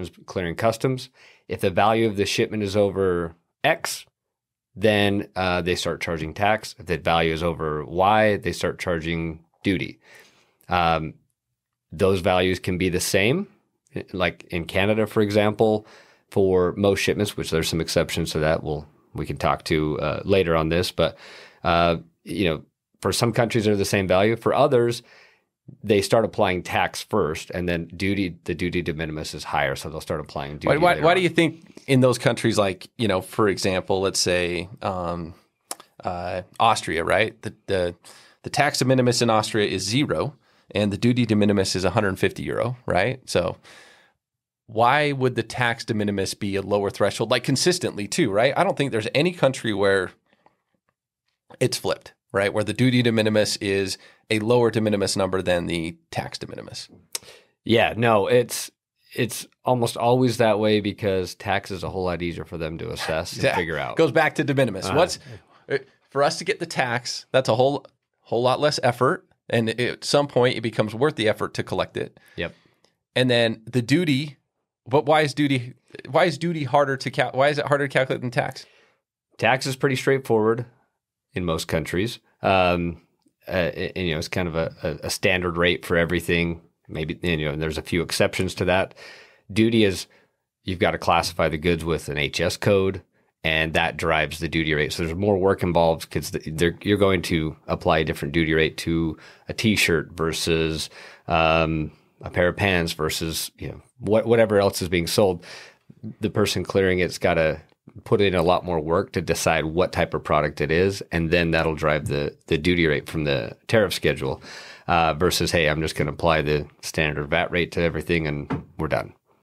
shipment's clearing customs. If the value of the shipment is over X, then they start charging tax. If the value is over Y, they start charging duty. Those values can be the same. Like in Canada, for example, for most shipments, which there's some exceptions to that we can talk to later on this, but for some countries they're the same value. For others, they start applying tax first, and then the duty de minimis is higher, so they'll start applying duty. Why do you think in those countries, like, for example, let's say Austria, right? The tax de minimis in Austria is 0, and the duty de minimis is €150, right? So why would the tax de minimis be a lower threshold, like consistently too, right? I don't think there's any country where it's flipped, right? Where the duty de minimis is a lower de minimis number than the tax de minimis. Yeah, no, it's almost always that way because tax is a whole lot easier for them to assess and figure out. Goes back to de minimis. For us to get the tax, that's a whole lot less effort, and at some point it becomes worth the effort to collect it. Yep. And then the duty, but why is duty harder to why is it harder to calculate than tax? Tax is pretty straightforward in most countries. It's kind of a standard rate for everything. Maybe, and there's a few exceptions to that. Duty is, you've got to classify the goods with an HS code, and that drives the duty rate. So there's more work involved because you're going to apply a different duty rate to a T-shirt versus a pair of pants versus whatever else is being sold. The person clearing it's got to put in a lot more work to decide what type of product it is, and then that'll drive the duty rate from the tariff schedule versus, hey, I'm just going to apply the standard VAT rate to everything and we're done.